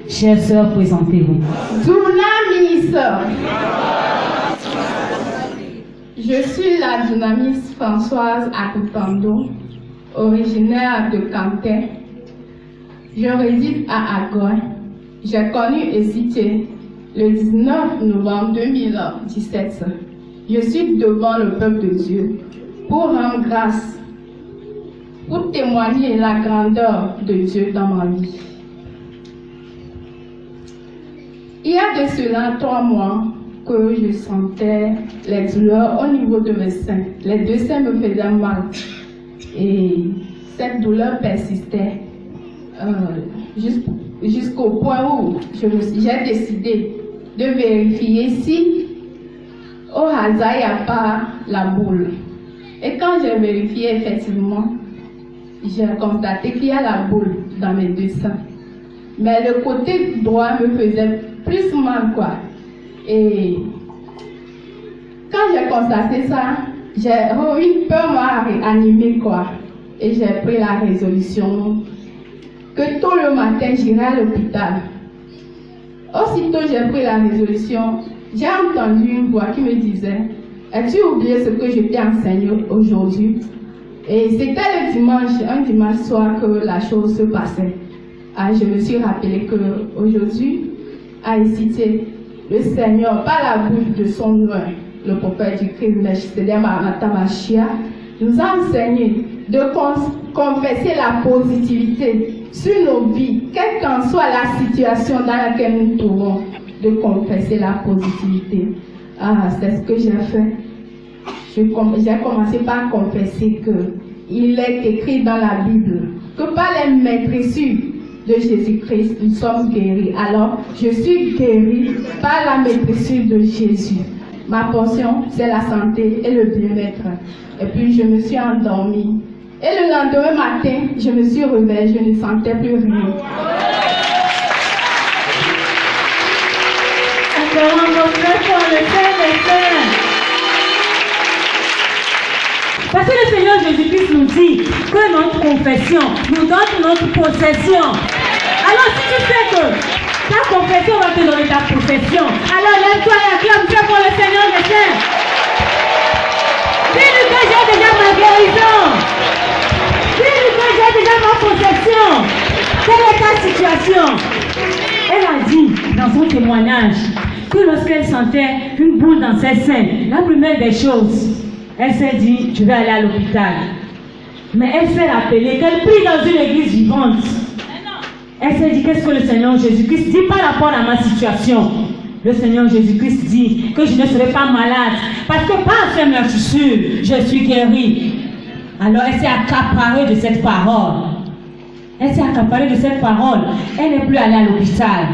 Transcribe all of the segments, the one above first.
Chère sœur, présentez-vous. Dunamis. Je suis la dynamiste Françoise Akutando, originaire de Kanté. Je réside à Agoy. J'ai connu Esité le 19 novembre 2017. Je suis devant le peuple de Dieu pour rendre grâce, pour témoigner la grandeur de Dieu dans ma vie. Il y a de cela 3 mois que je sentais les douleurs au niveau de mes seins. Les 2 seins me faisaient mal et cette douleur persistait jusqu'au point où j'ai décidé de vérifier si au hasard il n'y a pas la boule. Et quand j'ai vérifié, effectivement, j'ai constaté qu'il y a la boule dans mes 2 seins. Mais le côté droit me faisait plus mal, quoi. Et quand j'ai constaté ça, j'ai eu peur m'a animé, quoi. Et j'ai pris la résolution que tôt le matin, j'irai à l'hôpital. Aussitôt j'ai pris la résolution, j'ai entendu une voix qui me disait: as-tu oublié ce que je t'ai enseigné aujourd'hui? Et c'était le dimanche, un dimanche soir que la chose se passait. Ah, je me suis rappelé qu'aujourd'hui, à Esité, le Seigneur, par la bouche de son nom, le prophète du Christ, Melchizedek Maranatha Mashiach, nous a enseigné de confesser la positivité sur nos vies, quelle qu'en soit la situation dans laquelle nous trouvons, de confesser la positivité. Ah, c'est ce que j'ai fait. J'ai commencé par confesser qu'il est écrit dans la Bible que par les maîtresses de Jésus-Christ, nous sommes guéris. Alors, je suis guérie par la maîtrise de Jésus. Ma portion, c'est la santé et le bien-être. Et puis, je me suis endormie. Et le lendemain matin, je me suis réveillée, je ne sentais plus rien. Acclamons nos frères pour le Saint des Saints. Parce que le Seigneur Jésus-Christ nous dit que notre confession nous donne notre possession. Alors si tu sais que ta confession va te donner ta possession, alors lève-toi et acclame Dieu pour le Seigneur des Saints. Dis-lui que j'ai déjà ma guérison. Dis-lui que j'ai déjà ma possession. Quelle est ta situation? Elle a dit dans son témoignage que lorsqu'elle sentait une boule dans ses seins, la première des choses, elle s'est dit, je vais aller à l'hôpital. Mais elle s'est rappelée qu'elle prie dans une église vivante. Elle s'est dit, qu'est-ce que le Seigneur Jésus-Christ dit par rapport à ma situation? Le Seigneur Jésus-Christ dit que je ne serai pas malade. Parce que par ses meurtrissures, je suis guérie. Alors elle s'est accaparée de cette parole. Elle s'est accaparée de cette parole. Elle n'est plus allée à l'hôpital.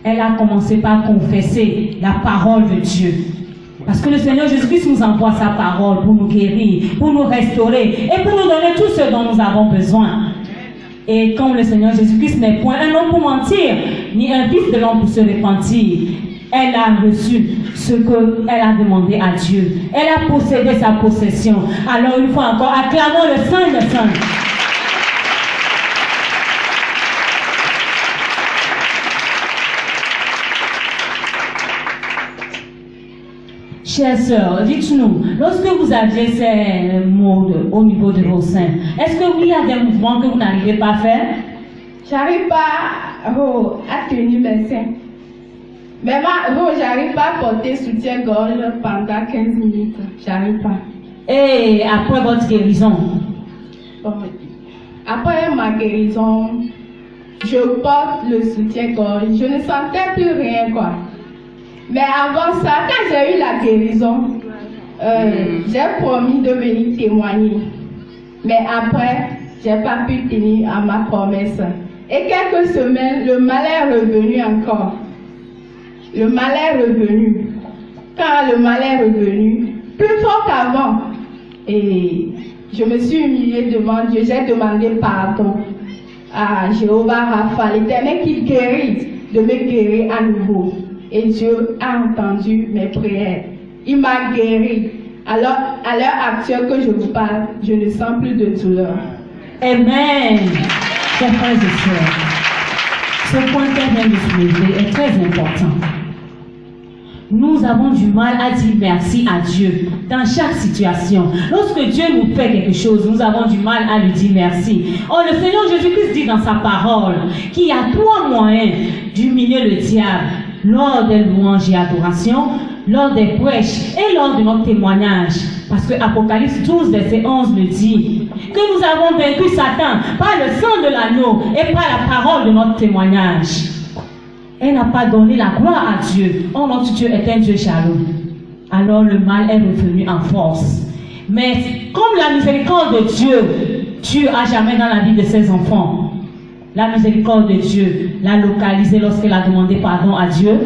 Elle a commencé par confesser la parole de Dieu. Parce que le Seigneur Jésus-Christ nous envoie sa parole pour nous guérir, pour nous restaurer et pour nous donner tout ce dont nous avons besoin. Et comme le Seigneur Jésus-Christ n'est point un homme pour mentir, ni un fils de l'homme pour se repentir, elle a reçu ce qu'elle a demandé à Dieu. Elle a possédé sa possession. Alors une fois encore, acclamons le Saint des Saints. Chère sœur, dites-nous, lorsque vous aviez ces maux au niveau de vos seins, est-ce que il y a des mouvements que vous n'arrivez pas à faire? J'arrive pas à tenir mes seins. Mais j'arrive pas à porter soutien-gorge pendant 15 minutes. J'arrive pas. Et après votre guérison? Après ma guérison, je porte le soutien-gorge. Je ne sentais plus rien, quoi. Mais avant ça, quand j'ai eu la guérison, j'ai promis de venir témoigner. Mais après, je n'ai pas pu tenir à ma promesse. Et quelques semaines, le mal est revenu encore. Le mal est revenu. Quand le mal est revenu, plus fort qu'avant. Et je me suis humiliée devant Dieu. J'ai demandé pardon à Jéhovah Rapha, l'Éternel qui guérit, de me guérir à nouveau. Et Dieu a entendu mes prières. Il m'a guéri. Alors, à l'heure actuelle que je vous parle, je ne sens plus de douleur. Amen. Chers frères et sœurs, Ce point qu'elle vient de soulever est très important. Nous avons du mal à dire merci à Dieu dans chaque situation. Lorsque Dieu nous fait quelque chose, nous avons du mal à lui dire merci. Or, le Seigneur Jésus-Christ dit dans sa parole qu'il y a 3 moyens d'humilier le diable: lors des louanges et adorations, lors des prêches et lors de notre témoignage. Parce que Apocalypse 12, verset 11 le dit, que nous avons vaincu Satan par le sang de l'agneau et par la parole de notre témoignage. Elle n'a pas donné la gloire à Dieu. Oh, notre Dieu est un Dieu jaloux. Alors le mal est revenu en force. Mais comme la miséricorde de Dieu, Dieu a jamais dans la vie de ses enfants. La miséricorde de Dieu l'a localisé lorsqu'elle a demandé pardon à Dieu,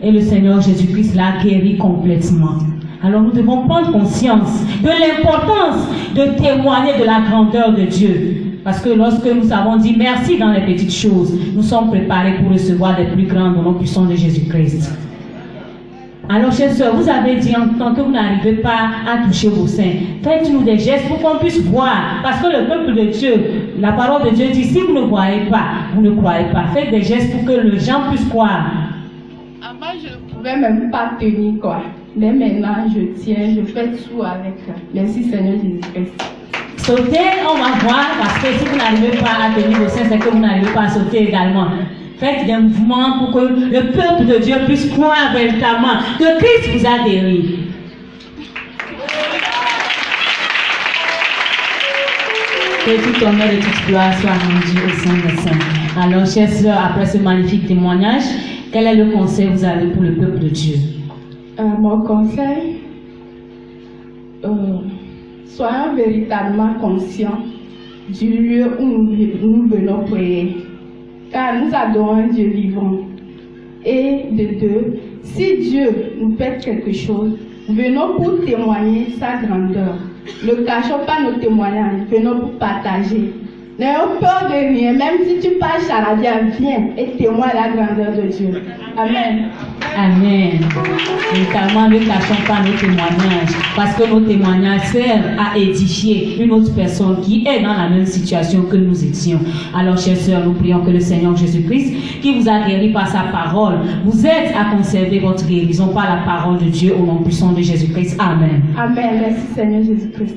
et le Seigneur Jésus-Christ l'a guéri complètement. Alors nous devons prendre conscience de l'importance de témoigner de la grandeur de Dieu. Parce que lorsque nous avons dit merci dans les petites choses, nous sommes préparés pour recevoir les plus grandes au nom puissant de Jésus-Christ. Alors, chers sœurs, vous avez dit en tant que vous n'arrivez pas à toucher vos seins, faites-nous des gestes pour qu'on puisse voir. Parce que le peuple de Dieu, la parole de Dieu dit, si vous ne voyez pas, vous ne croyez pas. Faites des gestes pour que les gens puissent croire. Avant, je ne pouvais même pas tenir quoi. Mais maintenant, je tiens, je fais tout avec. Merci Seigneur Jésus-Christ. Sauter, on va voir, parce que si vous n'arrivez pas à tenir vos seins, c'est que vous n'arrivez pas à sauter également. Faites des mouvements pour que le peuple de Dieu puisse croire véritablement que Christ vous a guéri. Que tout honneur et toute gloire soit rendu au sein des saints. Alors, chers sœurs, après ce magnifique témoignage, quel est le conseil que vous avez pour le peuple de Dieu? Mon conseil, soyons véritablement conscients du lieu où nous venons prier. Car nous adorons un Dieu vivant. Et de deux, si Dieu nous fait quelque chose, venons pour témoigner sa grandeur. Ne cachons pas nos témoignages, venons pour partager. N'ayons peur de rien, même si tu parles charadien, viens et témoigne la grandeur de Dieu. Amen. Amen. Notamment, ne cachons pas nos témoignages, parce que nos témoignages servent à édifier une autre personne qui est dans la même situation que nous étions. Alors, chers sœurs, nous prions que le Seigneur Jésus-Christ, qui vous a guéri par sa parole, vous aide à conserver votre guérison par la parole de Dieu au nom puissant de Jésus-Christ. Amen. Amen. Merci Seigneur Jésus-Christ.